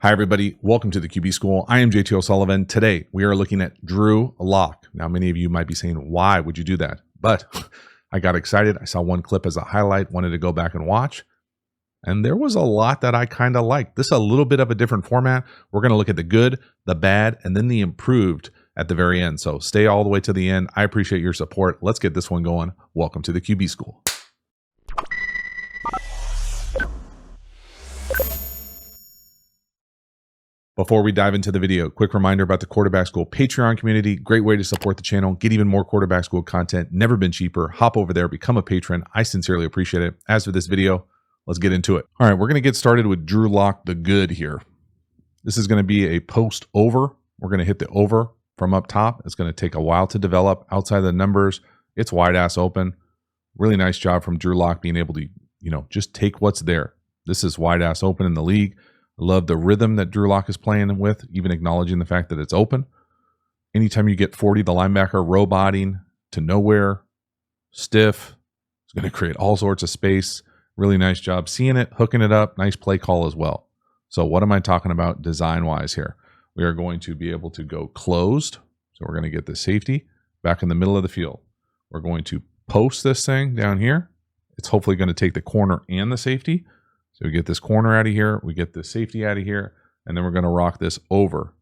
Hi, everybody. Welcome to the QB School. I am JT O'Sullivan. Today, we are looking at Drew Lock. Now, many of you might be saying, why would you do that? But I got excited. I saw one clip as a highlight, wanted to go back and watch. And there was a lot that I kind of liked. This is a little bit of a different format. We're going to look at the good, the bad, and then the improved at the very end. So stay all the way to the end. I appreciate your support. Let's get this one going. Welcome to the QB School. Before we dive into the video, quick reminder about the Quarterback School Patreon community. Great way to support the channel, get even more Quarterback School content. Never been cheaper. Hop over there, become a patron. I sincerely appreciate it. As for this video, let's get into it. All right, we're going to get started with Drew Lock, the good here. This is going to be a post over. We're going to hit the over from up top. It's going to take a while to develop. Outside the numbers, it's wide ass open. Really nice job from Drew Lock being able to, just take what's there. This is wide ass open in the league. I love the rhythm that Drew Lock is playing with, even acknowledging the fact that it's open. Anytime you get 40, the linebacker roboting to nowhere, stiff, it's going to create all sorts of space. Really nice job seeing it, hooking it up. Nice play call as well. So what am I talking about design-wise here? We are going to be able to go closed. So we're going to get the safety back in the middle of the field. We're going to post this thing down here. It's hopefully going to take the corner and the safety. So we get this corner out of here, we get the safety out of here, and then we're going to rock this over,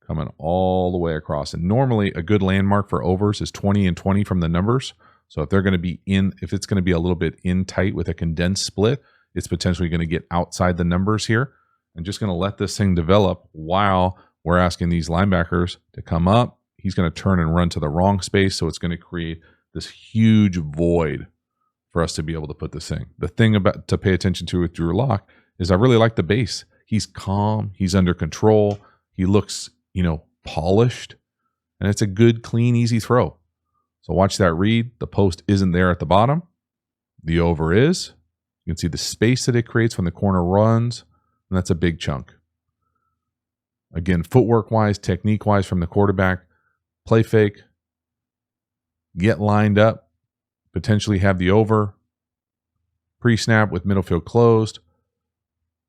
coming all the way across. And normally a good landmark for overs is 20 and 20 from the numbers. So if they're going to be if it's going to be a little bit in tight with a condensed split, it's potentially going to get outside the numbers here. And just going to let this thing develop while we're asking these linebackers to come up. He's going to turn and run to the wrong space, so it's going to create this huge void for us to be able to put this thing. The thing about to pay attention to with Drew Lock is I really like the base. He's calm. He's under control. He looks, polished. And it's a good, clean, easy throw. So watch that read. The post isn't there at the bottom. The over is. You can see the space that it creates when the corner runs. And that's a big chunk. Again, footwork-wise, technique-wise from the quarterback. Play fake. Get lined up. Potentially have the over, pre-snap with middle field closed.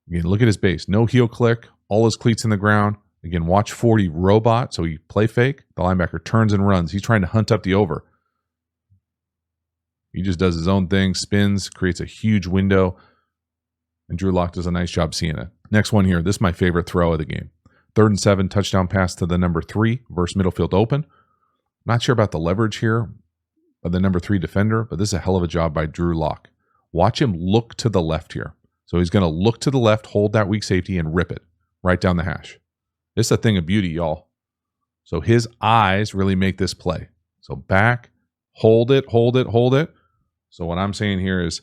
Again, look at his base. No heel click, all his cleats in the ground. Again, watch 40 robot, so he play fake. The linebacker turns and runs. He's trying to hunt up the over. He just does his own thing, spins, creates a huge window, and Drew Lock does a nice job seeing it. Next one here. This is my favorite throw of the game. 3rd and 7, touchdown pass to the number 3 versus middle field open. Not sure about the leverage here of the number 3 defender, but this is a hell of a job by Drew Lock. Watch him look to the left here. So he's going to look to the left, hold that weak safety, and rip it right down the hash. It's a thing of beauty, y'all. So his eyes really make this play. So back, hold it, hold it, hold it. So what I'm saying here is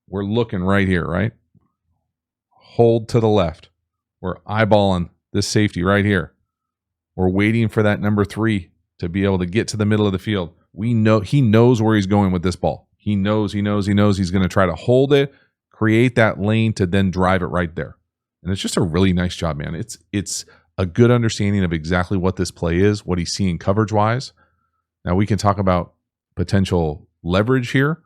we're looking right here, right? Hold to the left. We're eyeballing this safety right here. We're waiting for that number 3 to be able to get to the middle of the field. We know he knows where he's going with this ball. He knows he's going to try to hold it, create that lane to then drive it right there. And it's just a really nice job, man. It's a good understanding of exactly what this play is, what he's seeing coverage-wise. Now we can talk about potential leverage here.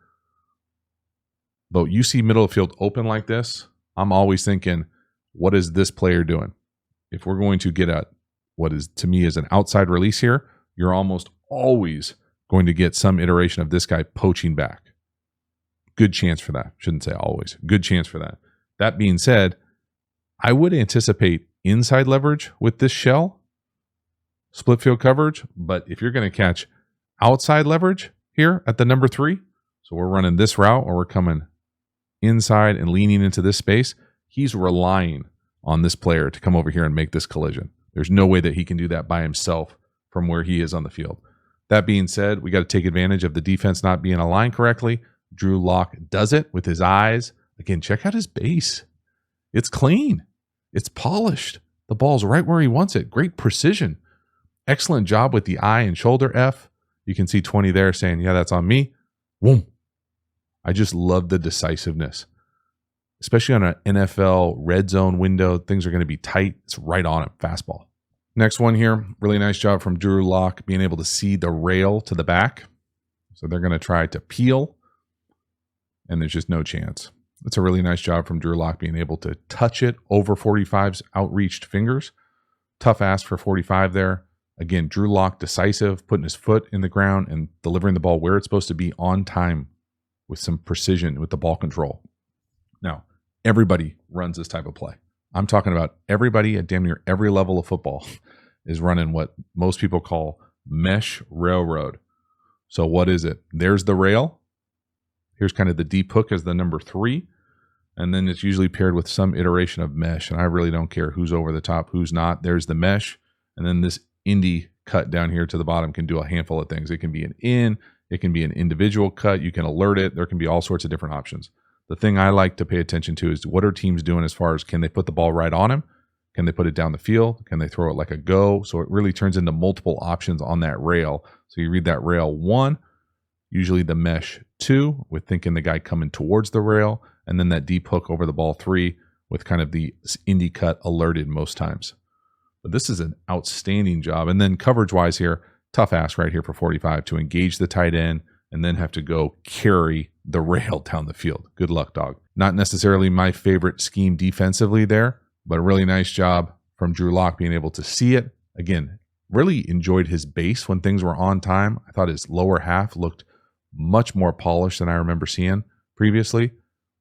But you see middle of the field open like this, I'm always thinking, what is this player doing? If we're going to get at what is to me is an outside release here, you're almost always going to get some iteration of this guy poaching back. Good chance for that. Shouldn't say always. Good chance for that. That being said, I would anticipate inside leverage with this shell, split field coverage, but if you're going to catch outside leverage here at the number 3, so we're running this route or we're coming inside and leaning into this space, he's relying on this player to come over here and make this collision. There's no way that he can do that by himself from where he is on the field. That being said, we got to take advantage of the defense not being aligned correctly. Drew Lock does it with his eyes. Again, check out his base. It's clean. It's polished. The ball's right where he wants it. Great precision. Excellent job with the eye and shoulder F. You can see 20 there saying, yeah, that's on me. Boom. I just love the decisiveness. Especially on an NFL red zone window, things are going to be tight. It's right on it. Fastball. Next one here, really nice job from Drew Lock being able to see the rail to the back. So they're going to try to peel, and there's just no chance. It's a really nice job from Drew Lock being able to touch it over 45's outreached fingers. Tough ass for 45 there. Again, Drew Lock decisive, putting his foot in the ground and delivering the ball where it's supposed to be on time with some precision with the ball control. Now, everybody runs this type of play. I'm talking about everybody at damn near every level of football is running what most people call mesh railroad. So what is it? There's the rail. Here's kind of the deep hook as the number 3. And then it's usually paired with some iteration of mesh. And I really don't care who's over the top, who's not. There's the mesh. And then this indie cut down here to the bottom can do a handful of things. It can be an in, it can be an individual cut. You can alert it. There can be all sorts of different options. The thing I like to pay attention to is what are teams doing as far as can they put the ball right on him? Can they put it down the field? Can they throw it like a go? So it really turns into multiple options on that rail. So you read that rail 1, usually the mesh 2 with thinking the guy coming towards the rail, and then that deep hook over the ball 3 with kind of the indie cut alerted most times. But this is an outstanding job. And then coverage-wise here, tough ass right here for 45 to engage the tight end and then have to go carry the rail down the field. Good luck, dog. Not necessarily my favorite scheme defensively there, but a really nice job from Drew Lock being able to see it. Again, really enjoyed his base when things were on time. I thought his lower half looked much more polished than I remember seeing previously.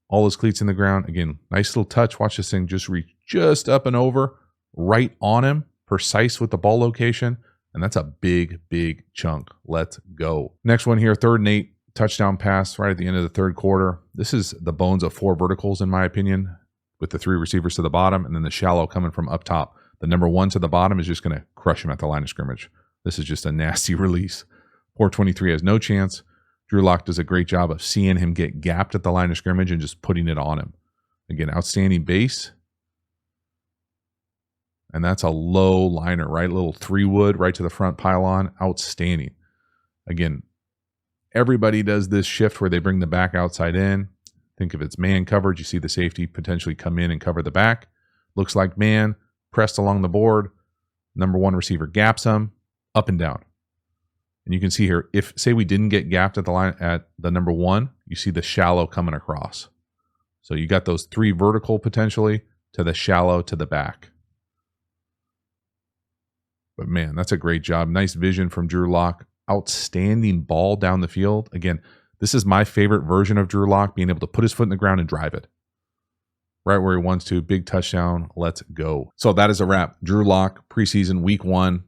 All his cleats in the ground. Again, nice little touch. Watch this thing just reach just up and over, right on him, precise with the ball location. And that's a big, big chunk. Let's go. Next one here, 3rd and 8, touchdown pass right at the end of the 3rd quarter. This is the bones of 4 verticals, in my opinion, with the 3 receivers to the bottom and then the shallow coming from up top. The number 1 to the bottom is just going to crush him at the line of scrimmage. This is just a nasty release. 423 has no chance. Drew Lock does a great job of seeing him get gapped at the line of scrimmage and just putting it on him. Again, outstanding base. And that's a low liner, right? Little 3-wood right to the front pylon. Outstanding. Again, everybody does this shift where they bring the back outside in. Think if it's man coverage, you see the safety potentially come in and cover the back. Looks like man, pressed along the board. Number 1 receiver gaps him, up and down. And you can see here, if say we didn't get gapped at the line at the number 1, you see the shallow coming across. So you got those 3 vertical potentially to the shallow to the back. But man, that's a great job. Nice vision from Drew Lock. Outstanding ball down the field. Again, this is my favorite version of Drew Lock, being able to put his foot in the ground and drive it. Right where he wants to. Big touchdown. Let's go. So that is a wrap. Drew Lock, preseason, week 1.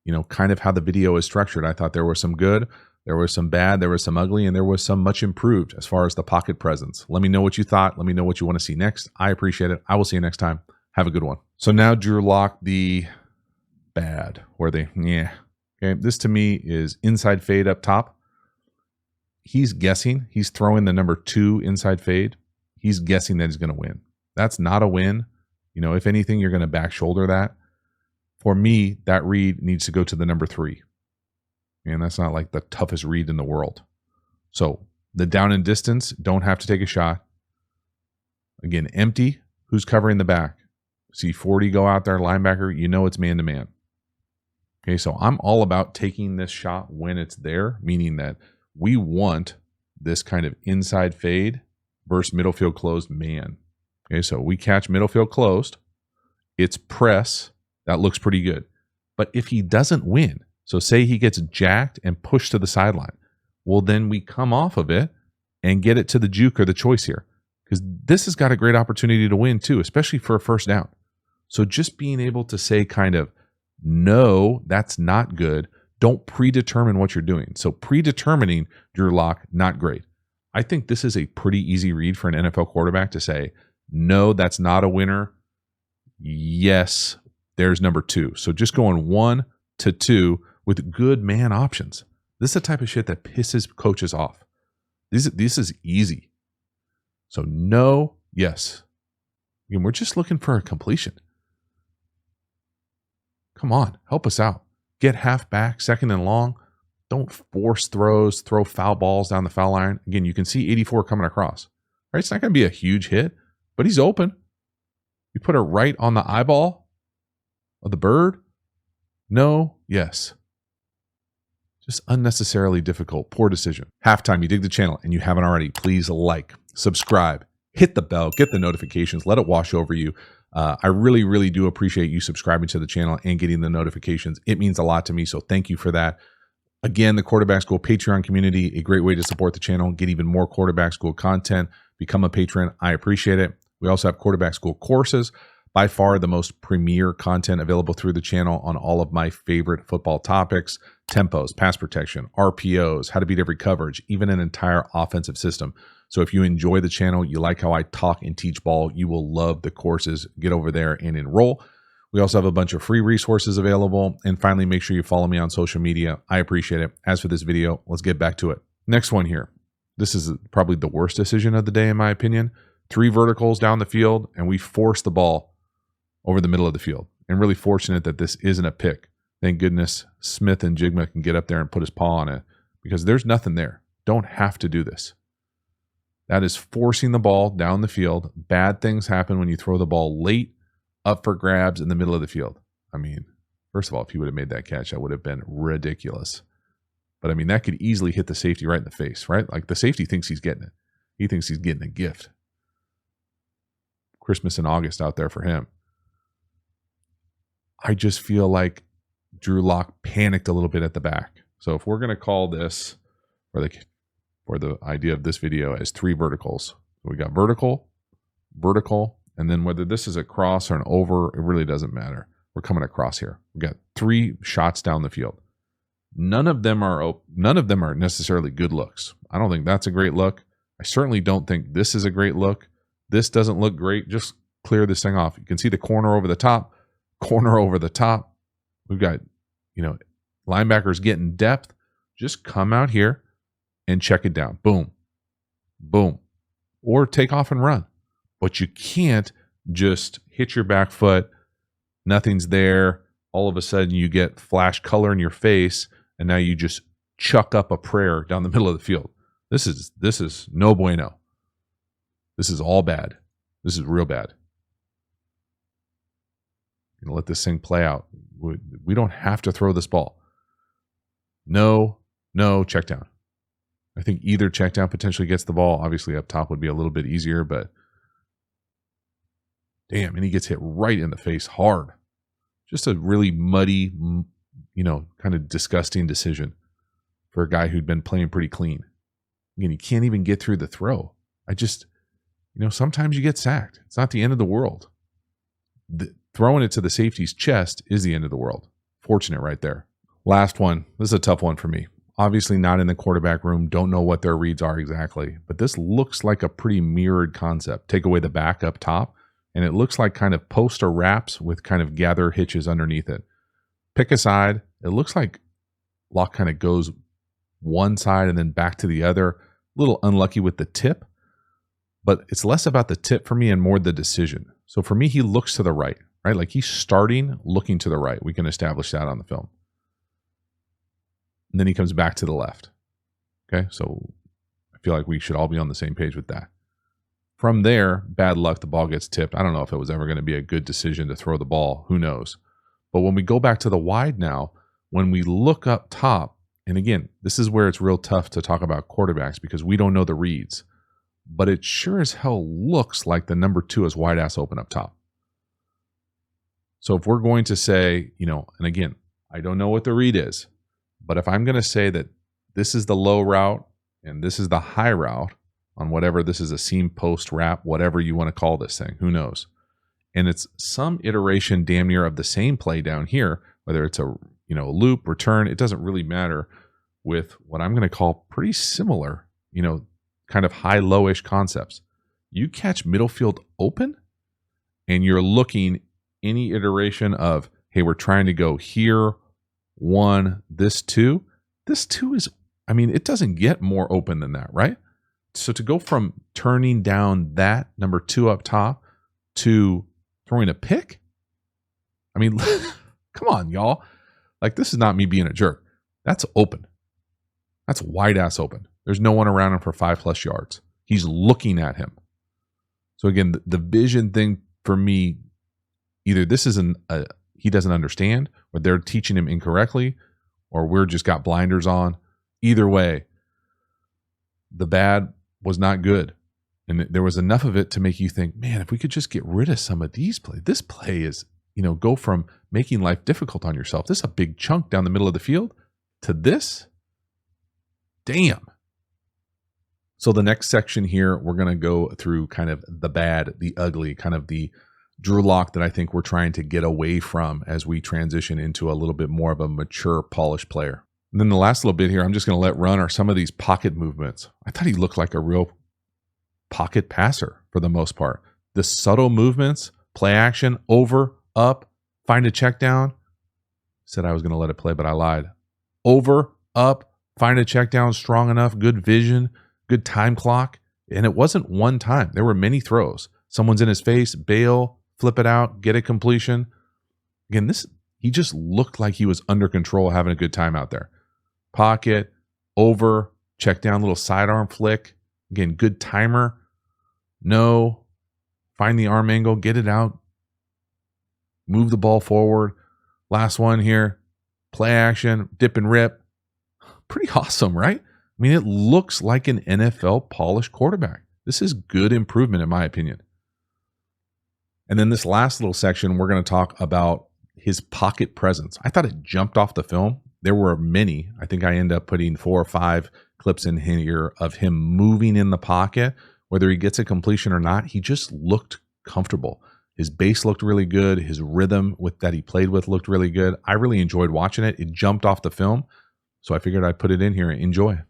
You know, kind of how the video is structured. I thought there was some good, there was some bad, there was some ugly, and there was some much improved as far as the pocket presence. Let me know what you thought. Let me know what you want to see next. I appreciate it. I will see you next time. Have a good one. So now Drew Lock, the bad, or the Okay, this to me is inside fade up top. He's guessing. He's throwing the number 2 inside fade. He's guessing that he's going to win. That's not a win. You know, if anything, you're going to back shoulder that. For me, that read needs to go to the number 3. And that's not like the toughest read in the world. So the down and distance, don't have to take a shot. Again, empty. Who's covering the back? See 40 go out there, linebacker. You know it's man-to-man. Okay, so I'm all about taking this shot when it's there, meaning that we want this kind of inside fade versus middle field closed man. Okay, so we catch middle field closed. It's press. That looks pretty good. But if he doesn't win, so say he gets jacked and pushed to the sideline, well, then we come off of it and get it to the juke or the choice here. Because this has got a great opportunity to win too, especially for a first down. So just being able to say kind of, no, that's not good. Don't predetermine what you're doing. So predetermining Drew Lock, not great. I think this is a pretty easy read for an NFL quarterback to say, no, that's not a winner. Yes, there's number 2. So just going 1 to 2 with good man options. This is the type of shit that pisses coaches off. This is easy. So no, yes. Again, we're just looking for a completion. Come on, help us out. Get half back, 2nd and long. Don't force throws, throw foul balls down the foul line. Again, you can see 84 coming across. Right? It's not going to be a huge hit, but he's open. You put it right on the eyeball of the bird. No, yes. Just unnecessarily difficult. Poor decision. Halftime, you dig the channel and you haven't already, please like, subscribe, hit the bell, get the notifications, let it wash over you. I really, really do appreciate you subscribing to the channel and getting the notifications. It means a lot to me, so thank you for that. Again, the Quarterback School Patreon community, a great way to support the channel, get even more Quarterback School content, become a patron. I appreciate it. We also have Quarterback School courses, by far the most premier content available through the channel on all of my favorite football topics: tempos, pass protection, RPOs, how to beat every coverage, even an entire offensive system. So if you enjoy the channel, you like how I talk and teach ball, you will love the courses. Get over there and enroll. We also have a bunch of free resources available. And finally, make sure you follow me on social media. I appreciate it. As for this video, let's get back to it. Next one here. This is probably the worst decision of the day, in my opinion. 3 verticals down the field, and we force the ball over the middle of the field. And really fortunate that this isn't a pick. Thank goodness Smith and Jigma can get up there and put his paw on it, because there's nothing there. Don't have to do this. That is forcing the ball down the field. Bad things happen when you throw the ball late, up for grabs in the middle of the field. I mean, first of all, if he would have made that catch, that would have been ridiculous. But I mean, that could easily hit the safety right in the face, right? Like, the safety thinks he's getting it. He thinks he's getting a gift. Christmas in August out there for him. I just feel like Drew Lock panicked a little bit at the back. So if we're going to call this, for the idea of this video, as 3 verticals. So we got vertical, vertical, and then whether this is a cross or an over, it really doesn't matter. We're coming across here. We got 3 shots down the field. None of them are necessarily good looks. I don't think that's a great look. I certainly don't think this is a great look. This doesn't look great. Just clear this thing off. You can see the corner over the top, corner over the top. We've got, linebackers getting depth. Just come out here and check it down. Boom, boom, or take off and run. But you can't just hit your back foot. Nothing's there. All of a sudden you get flash color in your face, and now you just chuck up a prayer down the middle of the field. This is no bueno. This is all bad. This is real bad. Let this thing play out. We don't have to throw this ball. No, check down. I think either check down potentially gets the ball. Obviously up top would be a little bit easier, but damn, and he gets hit right in the face hard. Just a really muddy, kind of disgusting decision for a guy who'd been playing pretty clean. Again, he can't even get through the throw. Sometimes you get sacked. It's not the end of the world. Throwing it to the safety's chest is the end of the world. Fortunate right there. Last one. This is a tough one for me. Obviously not in the quarterback room. Don't know what their reads are exactly. But this looks like a pretty mirrored concept. Take away the back up top, and it looks like kind of poster wraps with kind of gather hitches underneath it. Pick a side. It looks like Lock kind of goes one side and then back to the other. A little unlucky with the tip. But it's less about the tip for me and more the decision. So for me, he looks to the right? Like he's starting looking to the right. We can establish that on the film. And then he comes back to the left. Okay, so I feel like we should all be on the same page with that. From there, bad luck, the ball gets tipped. I don't know if it was ever going to be a good decision to throw the ball. Who knows? But when we go back to the wide now, when we look up top, and again, this is where it's real tough to talk about quarterbacks because we don't know the reads. But it sure as hell looks like the number 2 is wide ass open up top. So if we're going to say, and again, I don't know what the read is, but if I'm going to say that this is the low route and this is the high route on whatever, this is a seam post wrap, whatever you want to call this thing, who knows? And it's some iteration damn near of the same play down here, whether it's a loop, return, it doesn't really matter, with what I'm going to call pretty similar, kind of high-lowish concepts. You catch middle field open and you're looking any iteration of, hey, we're trying to go here, 1, this 2. This 2 is, it doesn't get more open than that, right? So to go from turning down that number 2 up top to throwing a pick, come on, y'all. Like, this is not me being a jerk. That's open. That's wide ass open. There's no one around him for 5+ yards. He's looking at him. So again, the vision thing for me, either this isn't he doesn't understand, or they're teaching him incorrectly, or we're just got blinders on. Either way, the bad was not good. And there was enough of it to make you think, man, if we could just get rid of some of these plays. This play is, go from making life difficult on yourself. This is a big chunk down the middle of the field to this. Damn. So the next section here, we're going to go through kind of the bad, the ugly, kind of the Drew Lock that I think we're trying to get away from as we transition into a little bit more of a mature, polished player. And then the last little bit here, I'm just going to let run are some of these pocket movements. I thought he looked like a real pocket passer for the most part. The subtle movements, play action, over, up, find a check down. Said I was going to let it play, but I lied. Over, up, find a check down, strong enough, good vision, good time clock. And it wasn't one time. There were many throws. Someone's in his face, bail, flip it out, get a completion. Again, he just looked like he was under control, having a good time out there. Pocket, over, check down, little sidearm flick. Again, good timer. No, find the arm angle, get it out, move the ball forward. Last one here, play action, dip and rip. Pretty awesome, right? I mean, it looks like an NFL polished quarterback. This is good improvement in my opinion. And then this last little section, we're going to talk about his pocket presence. I thought it jumped off the film. There were many. I think I ended up putting 4 or 5 clips in here of him moving in the pocket. Whether he gets a completion or not, he just looked comfortable. His base looked really good. His rhythm that he played with looked really good. I really enjoyed watching it. It jumped off the film. So I figured I'd put it in here and enjoy.